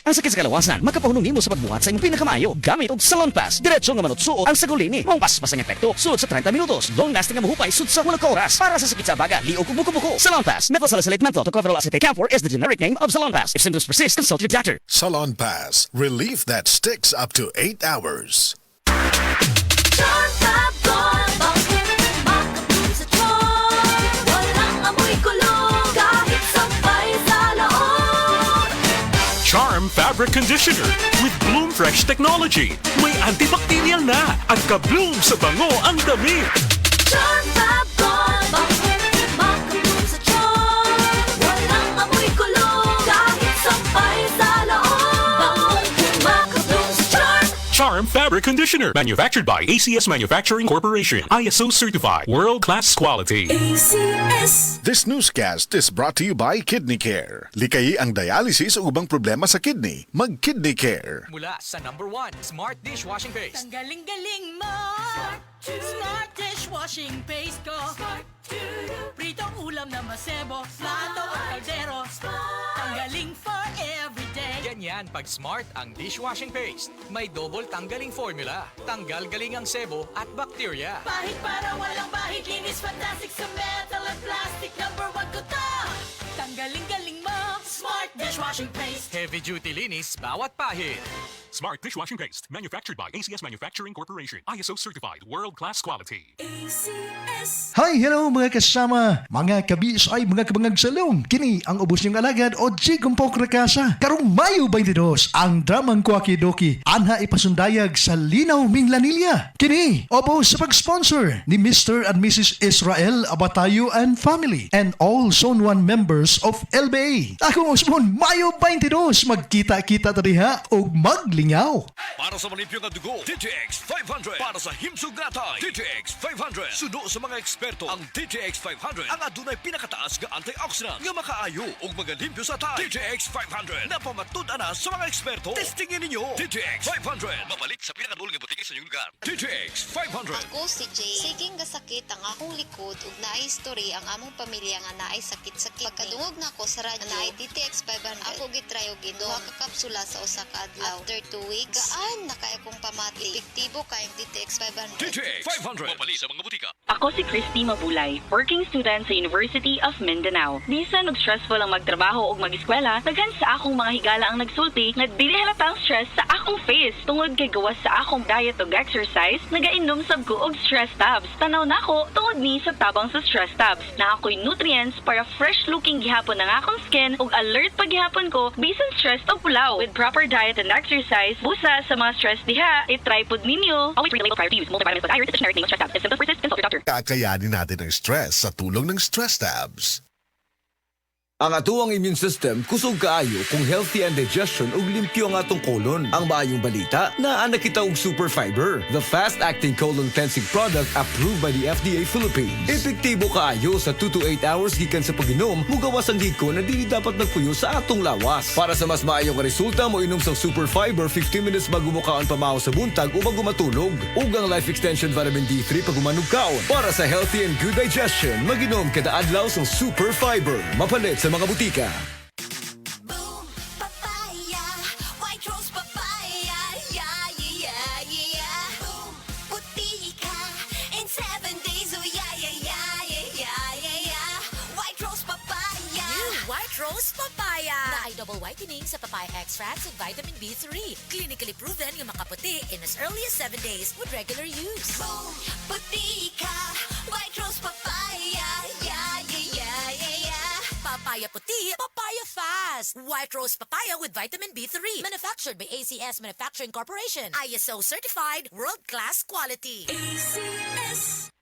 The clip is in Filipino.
Ang sakit sa kalawasan, makapahunong nimo sa pagbuhat sa imong pinakamaayo. Gamit og Salon Pass. Diretso nga manutsuot ang sagulini. Mong pas-pasang epekto. Suot sa 30 minutos. Long lasting nga mahupay sud sa 1 oras. Para sa sakit sa baga, liog ug buko-buko. Salon Pass. Methylsalicylate menthol tocopherol acetate camphor is the generic name of Salon Pass. If symptoms persist, consult your doctor. Salon Pass. Relief that sticks up to 8 hours. Charm Fabric Conditioner with Bloom Fresh Technology. May antibacterial na at ka-bloom sa bango ang damit. Charm Fab-Gone, bakit makabloom sa charm? Walang amoy kulong, kahit sampay sa loob. Makabloom sa charm. Charm Fabric Conditioner. Manufactured by ACS Manufacturing Corporation. ISO certified. World-class quality. ACS. This newscast is brought to you by Kidney Care. Likayi ang dialysis o ubang problema sa kidney. Mag-Kidney Care. Mula sa #1 Smart Dishwashing Paste. Ang galing-galing mo. Smart dishwashing paste ko. Pritong ulam na masebo. Plato o kaldero. Tanggaling for everyday. Ganyan pag Smart ang dishwashing paste. May double tanggaling formula. Tanggal galing ang sebo at bakterya. Bahid para walang bahid. Linis fantastic sa metal at plastic. #1 ko to. Tanggaling-galing mo. Smart dishwashing paste. Heavy duty linis bawat pahid. Smart Dishwashing Paste. Manufactured by ACS Manufacturing Corporation. ISO certified. World-class quality. ACS. Hi, hello mga kasama, mga kabis ay mga kabangag salong. Kini ang ubos niyong alagad o Jigumpok Rakasa. Karong Mayo 22, ang dramang Kwakidoki anha ipasundayag sa Linaw Minglanilla. Kini, opo sa pag-sponsor ni Mr. and Mrs. Israel Abatayo and family and all Zone 1 members of LBA. Akong usmon, Mayo 22, magkita-kita tadiha o maglingaw. Para sa malimpyo nga dugo, DTX 500. Para sa himsog natay, DTX 500. Suno sa mga eksperto, ang DTX 500 ang adunay pinakataas nga antioxidant nga makaayo ug magalimpyo sa tay. DTX 500 napamatud-an na sa mga eksperto. Testingin ninyo. DTX 500 mabalit sa pinakadul nga butiki sa inyong lugar. DTX 500. Ako si Jay. Siging gasakit ang akong likod ug naay history ang among pamilya nga naay sakit-sakit. Pagkadungog na ko sa radyo, naay DTX 500. Ako gitry og duha ka kapsula sa usa ka adlaw. After 2 weeks, gaan na kaya kong pamati. Epektibo kayong DTX 500. DTX 500 mabalit sa mga butika. Ako si Christy Mabulay, working student sa University of Mindanao. Bisan og stressful ang magtrabaho ug mag-eskwela, daghan sa akong mga higala ang nagsulti nga dili halata ang stress sa akong face. Tungod kay gawas sa akong diet ug exercise, nagainom sab ko og stress tabs. Tanaw nako tungod ni sa tabang sa stress tabs. Na ako'y nutrients para fresh looking gihapon ang akong skin ug alert pa gihapon ko bisan stress ug pulaw. With proper diet and exercise, busa sa mga stress diha, i-try pod ninyo. Always read the label prior to use. Multivitamins with iron is a generic name of stress tabs. If symptoms persist, consult your doctor. Kakayanin natin ang stress sa tulong ng Stress Tabs. Ang atuang immune system kusog kaayo kung healthy ang digestion ug limpyo ang atong kolon. Ang maayong balita, naa na kita og Super Fiber, the fast-acting colon cleansing product approved by the FDA Philippines. Epektibo kaayo sa 2 to 8 hours gikan sa pag-inom, mugawas ang hiko na dili dapat nagpuyo sa atong lawas. Para sa mas maayong resulta mo inom sa Super Fiber 15 minutes bago mo kaon pamahaw sa buntag o bago matulog. Ug ang Life Extension Vitamin D3 pag umanog kaon. Para sa healthy and good digestion, mag-inom kada adlaw sa Super Fiber. Mapalit sa mga butika. Boom, papaya, white rose papaya, yeah, yeah, yeah. Boom, puti ka in 7 days, oh yeah, yeah, yeah, yeah, yeah, yeah. White rose papaya. New White Rose Papaya. Na ay double whitening sa papaya extracts with vitamin B3. Clinically proven yung makaputi in as early as 7 days with regular use. Boom, puti ka, white rose papaya, yeah, yeah, yeah, yeah, yeah. Papaya puti, papaya fast. White Rose Papaya with vitamin B3. Manufactured by ACS Manufacturing Corporation. ISO certified, world-class quality. ACS.